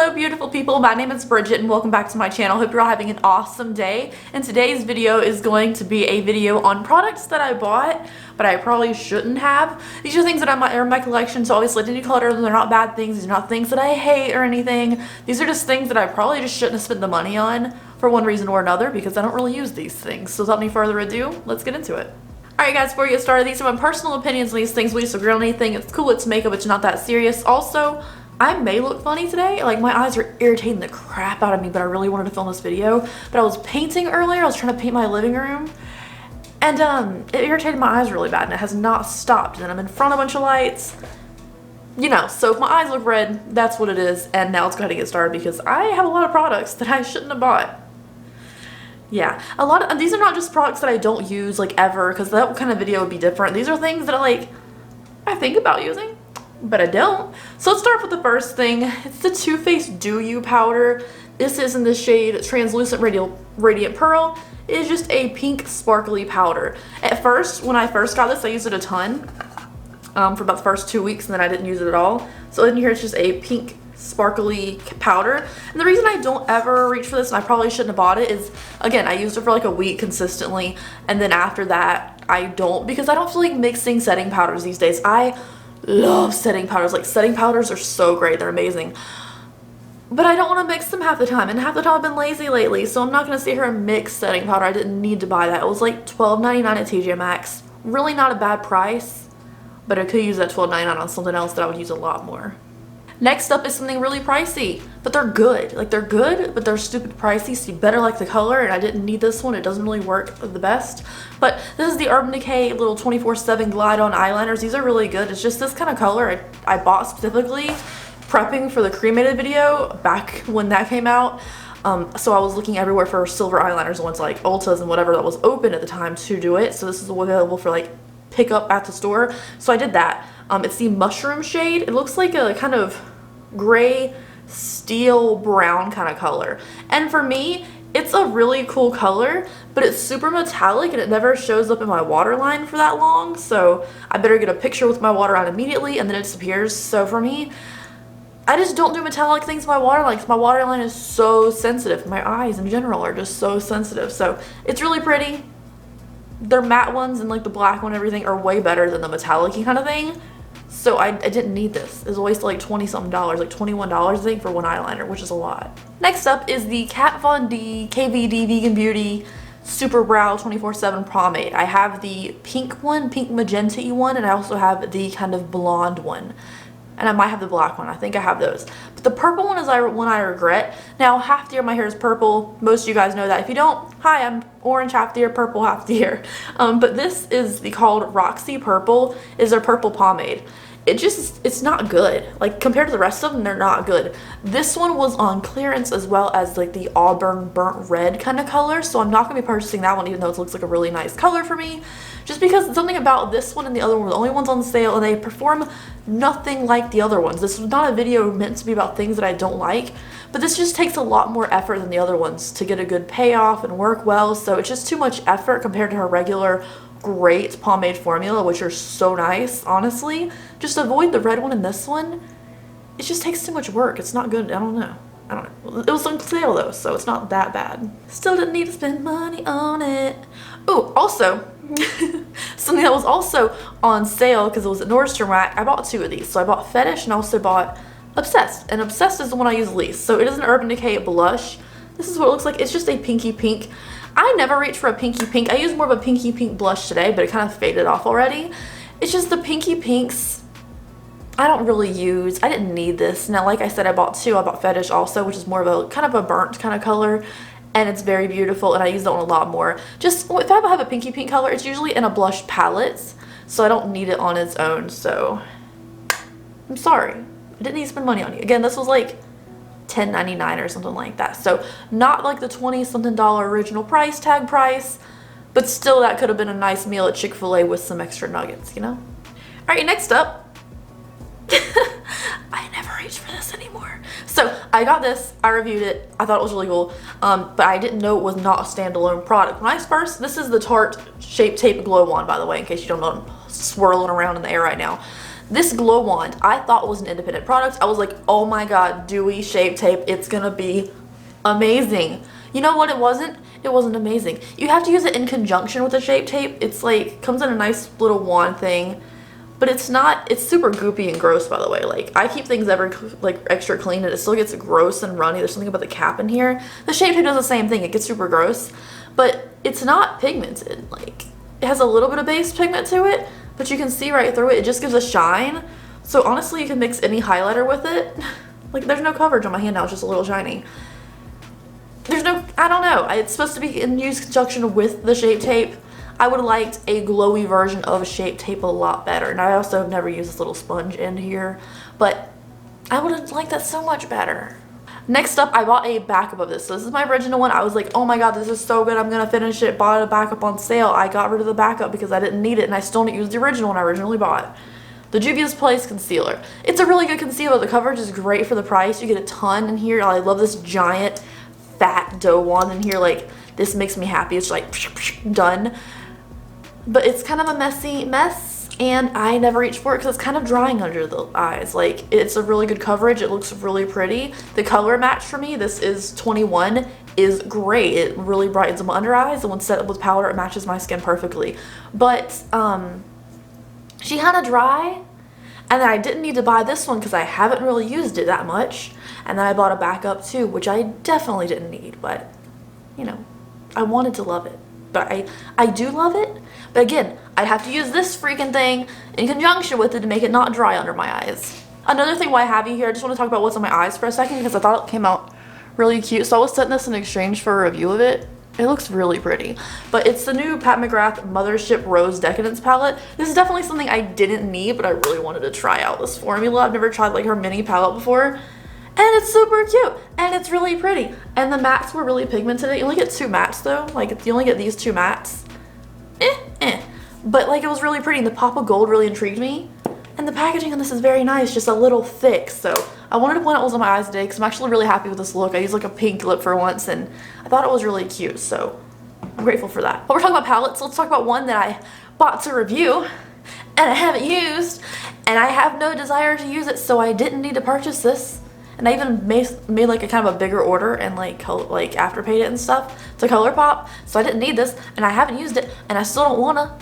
Hello beautiful people, my name is Bridget and welcome back to my channel. Hope you're all having an awesome day. And today's video is going to be a video on products that I bought but I probably shouldn't have. These are things that are in my collection, so obviously I didn't declutter them. They're not bad things. These are not things that I hate or anything. These are just things that I probably just shouldn't have spent the money on for one reason or another because I don't really use these things. So without any further ado, let's get into it. Alright guys, before we get started, these are my personal opinions on these things. We disagree on anything. It's cool, it's makeup, it's not that serious. Also, I may look funny today. Like, my eyes are irritating the crap out of me, but I really wanted to film this video. But I was painting earlier. I was trying to paint my living room. And it irritated my eyes really bad, and it has not stopped. And then I'm in front of a bunch of lights. You know, so if my eyes look red, that's what it is. And now let's go ahead and get started because I have a lot of products that I shouldn't have bought. Yeah, a lot of these are not just products that I don't use, like, ever, because that kind of video would be different. These are things that I think about using, but I don't. So let's start with the first thing. It's the Too Faced Do You powder. This is in the shade Translucent Radiant Pearl. It is just a pink sparkly powder. At first, when I first got this, I used it a ton for about the first 2 weeks, and then I didn't use it at all. So in here, it's just a pink sparkly powder. And the reason I don't ever reach for this, and I probably shouldn't have bought it, is, again, I used it for like a week consistently, and then after that, I don't, because I don't feel like mixing setting powders these days. I love setting powders. Like, setting powders are so great. They're amazing. But I don't want to mix them half the time, and half the time I've been lazy lately, so I'm not going to sit here and mix setting powder. I didn't need to buy that. It was like $12.99 at TJ Maxx. Really not a bad price, but I could use that $12.99 on something else that I would use a lot more. Next up is something really pricey, but they're good. Like, they're good, but they're stupid pricey, so you better like the color, and I didn't need this one. It doesn't really work the best. But this is the Urban Decay little 24/7 Glide On eyeliners. These are really good. It's just this kind of color I bought specifically prepping for the cremated video back when that came out. So I was looking everywhere for silver eyeliners, the ones like Ulta's and whatever that was open at the time to do it. So this is available for like pick up at the store. So I did that. It's the mushroom shade. It looks like a kind of gray steel brown kind of color. And for me, it's a really cool color, but it's super metallic and it never shows up in my waterline for that long. So I better get a picture with my waterline immediately and then it disappears. So for me, I just don't do metallic things in my waterline because my waterline is so sensitive. My eyes in general are just so sensitive. So it's really pretty. Their matte ones and like the black one and everything are way better than the metallic-y kind of thing. So I didn't need this. It was a waste of like 20 something dollars, like $21 I think for one eyeliner, which is a lot. Next up is the Kat Von D KVD Vegan Beauty Super Brow 24/7 Pomade. I have the pink one, pink magenta-y one, and I also have the kind of blonde one. And I might have the black one. I think I have those. But the purple one is one I regret. Now, half the year my hair is purple. Most of you guys know that. If you don't, hi, I'm orange half the year, purple half the year. But this is called Roxy Purple. Is their purple pomade. It's not good. Like, compared to the rest of them, they're not good. This one was on clearance as well as like the auburn burnt red kind of color. So I'm not going to be purchasing that one even though it looks like a really nice color for me. Just because something about this one and the other one were the only ones on sale and they perform nothing like the other ones. This was not a video meant to be about things that I don't like, but this just takes a lot more effort than the other ones to get a good payoff and work well. So it's just too much effort compared to her regular great pomade formula, which are so nice, honestly. Just avoid the red one and this one. It just takes too much work. It's not good. I don't know. It was on sale though, so it's not that bad. Still didn't need to spend money on it. Oh, also, something that was also on sale because it was at Nordstrom Rack. I bought two of these. So I bought Fetish and I also bought Obsessed. And Obsessed is the one I use least. So it is an Urban Decay blush. This is what it looks like. It's just a pinky pink. I never reach for a pinky pink. I used more of a pinky pink blush today, but it kind of faded off already. It's just the pinky pinks I don't really use. I didn't need this. Now, like I said, I bought two. I bought Fetish also, which is more of a kind of a burnt kind of color. And it's very beautiful, and I use that one a lot more. Just, if I have a pinky pink color, it's usually in a blush palette, so I don't need it on its own, so I'm sorry. I didn't need to spend money on it. Again, this was like $10.99 or something like that, so not like the 20-something dollar original price tag price, but still that could have been a nice meal at Chick-fil-A with some extra nuggets, you know? Alright, next up. I never reach for this anymore. So I got this, I reviewed it, I thought it was really cool, but I didn't know it was not a standalone product. When I first, this is the Tarte Shape Tape Glow Wand, by the way, in case you don't know, I'm swirling around in the air right now. This glow wand I thought was an independent product. I was like, oh my god, dewy shape tape, it's gonna be amazing. You know what it wasn't? It wasn't amazing. You have to use it in conjunction with the shape tape. It's like, comes in a nice little wand thing, but it's not, it's super goopy and gross, by the way. Like, I keep things ever like extra clean and it still gets gross and runny. There's something about the cap in here. The shape tape does the same thing. It gets super gross, but it's not pigmented. Like, it has a little bit of base pigment to it, but you can see right through it. It just gives a shine. So honestly, you can mix any highlighter with it. Like, there's no coverage on my hand now. It's just a little shiny. There's no, I don't know. It's supposed to be in use conjunction with the shape tape. I would have liked a glowy version of shape tape a lot better. And I also have never used this little sponge in here, but I would have liked that so much better. Next up, I bought a backup of this. So this is my original one. I was like, oh my god, this is so good. I'm going to finish it. Bought a backup on sale. I got rid of the backup because I didn't need it, and I still didn't use the original one I originally bought. The Juvia's Place Concealer. It's a really good concealer. The coverage is great for the price. You get a ton in here. I love this giant fat dough wand in here. Like, this makes me happy. It's like done, but it's kind of a messy mess, and I never reach for it because it's kind of drying under the eyes. Like, it's a really good coverage. It looks really pretty. The color match for me, this is 21, is great. It really brightens my under eyes, and when set up with powder, it matches my skin perfectly. But she kind of dry, and then I didn't need to buy this one because I haven't really used it that much. And then I bought a backup too, which I definitely didn't need, but you know, I wanted to love it. But I do love it, but again, I'd have to use this freaking thing in conjunction with it to make it not dry under my eyes. Another thing why I have you here, I just want to talk about what's on my eyes for a second because I thought it came out really cute. So I was setting this in exchange for a review of it. It looks really pretty, but it's the new Pat McGrath Mothership Rose Decadence palette. This is definitely something I didn't need, but I really wanted to try out this formula. I've never tried like her mini palette before. And it's super cute, and it's really pretty. And the mattes were really pigmented. You only get 2 mattes though. Like, you only get these 2 mattes. But like, it was really pretty, and the pop of gold really intrigued me. And the packaging on this is very nice, just a little thick. So I wanted to point out what was on my eyes today because I'm actually really happy with this look. I used like a pink lip for once, and I thought it was really cute. So I'm grateful for that. But we're talking about palettes, so let's talk about one that I bought to review and I haven't used, and I have no desire to use it, so I didn't need to purchase this. And I even made like a kind of a bigger order and like afterpaid it and stuff to Colourpop. So I didn't need this, and I haven't used it, and I still don't wanna.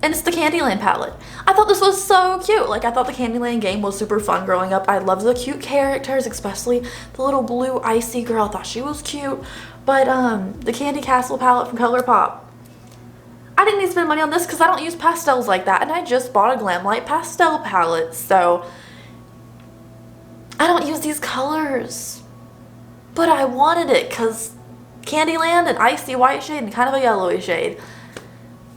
And it's the Candyland palette. I thought this was so cute. Like, I thought the Candyland game was super fun growing up. I loved the cute characters, especially the little blue icy girl. I thought she was cute. But the Candy Castle palette from Colourpop. I didn't need to spend money on this because I don't use pastels like that, and I just bought a Glamlight pastel palette. So I don't use these colors, but I wanted it because Candyland, an icy white shade and kind of a yellowy shade,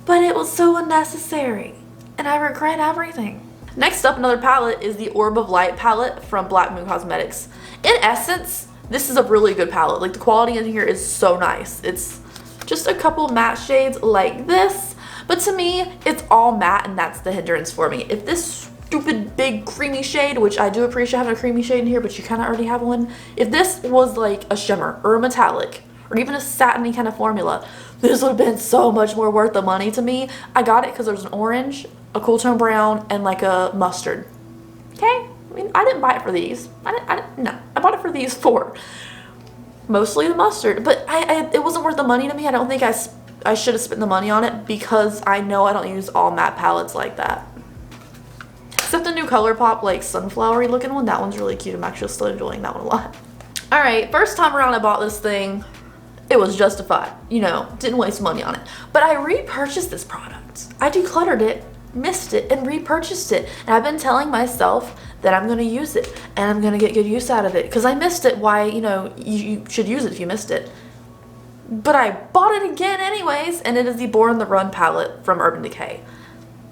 but it was so unnecessary and I regret everything. Next up, another palette is the Orb of Light palette from Black Moon Cosmetics. In essence, this is a really good palette. Like, the quality in here is so nice. It's just a couple matte shades like this, but to me it's all matte, and that's the hindrance for me. If this stupid big creamy shade, which I do appreciate having a creamy shade in here, but you kind of already have one. If this was like a shimmer or a metallic or even a satiny kind of formula, this would have been so much more worth the money to me. I got it because there's an orange, a cool tone brown, and like a mustard. Okay? I mean, I didn't buy it for these. No, I bought it for these 4. Mostly the mustard, but it wasn't worth the money to me. I don't think I should have spent the money on it because I know I don't use all matte palettes like that. Except the new Colourpop, like, sunflowery looking one. That one's really cute. I'm actually still enjoying that one a lot. Alright, first time around I bought this thing, it was justified. You know, didn't waste money on it. But I repurchased this product. I decluttered it, missed it, and repurchased it. And I've been telling myself that I'm going to use it, and I'm going to get good use out of it. Because I missed it. Why, you know, you should use it if you missed it. But I bought it again anyways, and it is the Born the Run palette from Urban Decay.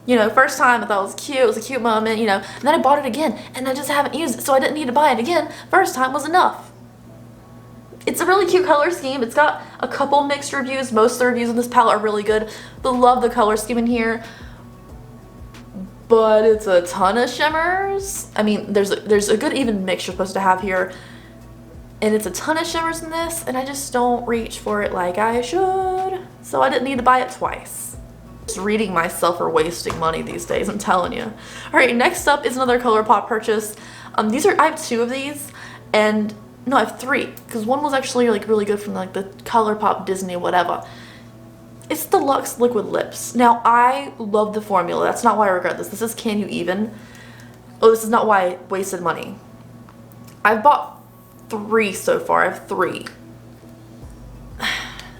You know, first time I thought it was cute, it was a cute moment, you know, and then I bought it again, and I just haven't used it, so I didn't need to buy it again. First time was enough. It's a really cute color scheme. It's got a couple mixed reviews. Most of the reviews on this palette are really good, but love the color scheme in here. But it's a ton of shimmers. I mean, there's a good even mix you're supposed to have here, and it's a ton of shimmers in this, and I just don't reach for it like I should, so I didn't need to buy it twice. Just reading myself or wasting money these days, I'm telling you. Alright, next up is another Colourpop purchase. I have 2 of these, and no, I have 3, because one was actually like really good from like the Colourpop Disney whatever. It's the Lux liquid lips. Now, I love the formula. That's not why I regret this. This is Can You Even? Oh, this is not why I wasted money. I've bought 3 so far. I have 3.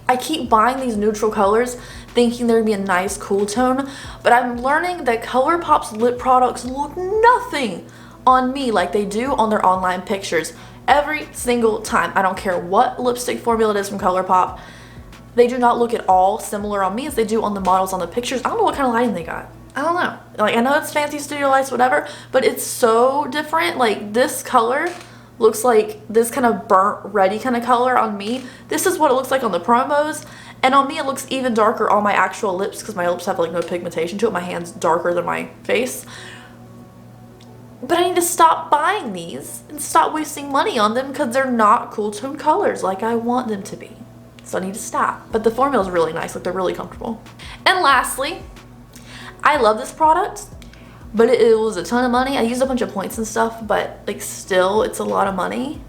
I keep buying these neutral colors thinking they're gonna be a nice cool tone, but I'm learning that Colourpop's lip products look nothing on me like they do on their online pictures. Every single time. I don't care what lipstick formula it is from Colourpop. They do not look at all similar on me as they do on the models on the pictures. I don't know what kind of lighting they got. I don't know. Like, I know it's fancy studio lights, whatever, but it's so different. Like, this color looks like this kind of burnt reddy kind of color on me. This is what it looks like on the promos. And on me, it looks even darker on my actual lips because my lips have like no pigmentation to it. My hand's darker than my face. But I need to stop buying these and stop wasting money on them because they're not cool tone colors like I want them to be. So I need to stop. But the formula is really nice. Like, they're really comfortable. And lastly, I love this product, but it was a ton of money. I used a bunch of points and stuff, but like still, it's a lot of money.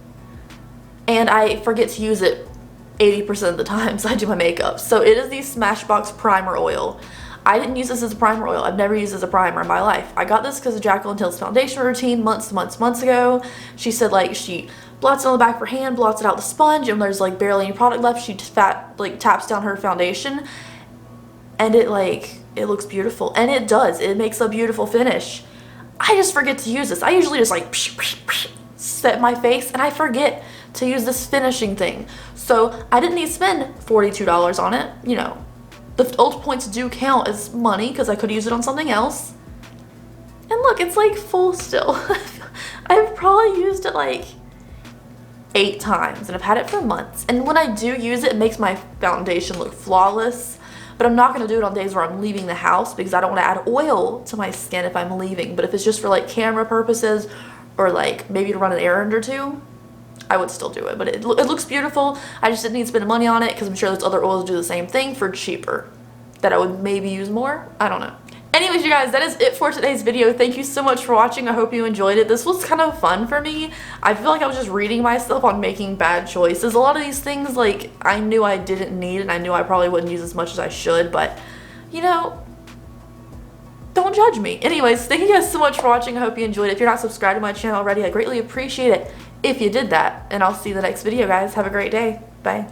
And I forget to use it 80% of the times I do my makeup. So it is the Smashbox Primer Oil. I didn't use this as a primer oil. I've never used it as a primer in my life. I got this because of Jacqueline Hill's foundation routine months ago. She said like she blots it on the back of her hand, blots it out with a sponge, and there's like barely any product left. She taps down her foundation, and it looks beautiful. And it does. It makes a beautiful finish. I just forget to use this. I usually just like set my face, and I forget to use this finishing thing. So I didn't need to spend $42 on it, you know. The old points do count as money because I could use it on something else. And look, it's like full still. I've probably used it like 8 times and I've had it for months. And when I do use it, it makes my foundation look flawless. But I'm not going to do it on days where I'm leaving the house because I don't want to add oil to my skin if I'm leaving. But if it's just for like camera purposes or like maybe to run an errand or 2, I would still do it, but it looks beautiful. I just didn't need to spend money on it because I'm sure there's other oils do the same thing for cheaper that I would maybe use more. I don't know. Anyways, you guys, that is it for today's video. Thank you so much for watching. I hope you enjoyed it. This was kind of fun for me. I feel like I was just reading myself on making bad choices. A lot of these things, like, I knew I didn't need and I knew I probably wouldn't use as much as I should, but, you know, don't judge me. Anyways, thank you guys so much for watching. I hope you enjoyed it. If you're not subscribed to my channel already, I greatly appreciate it if you did that. And I'll see you in the next video, guys. Have a great day. Bye.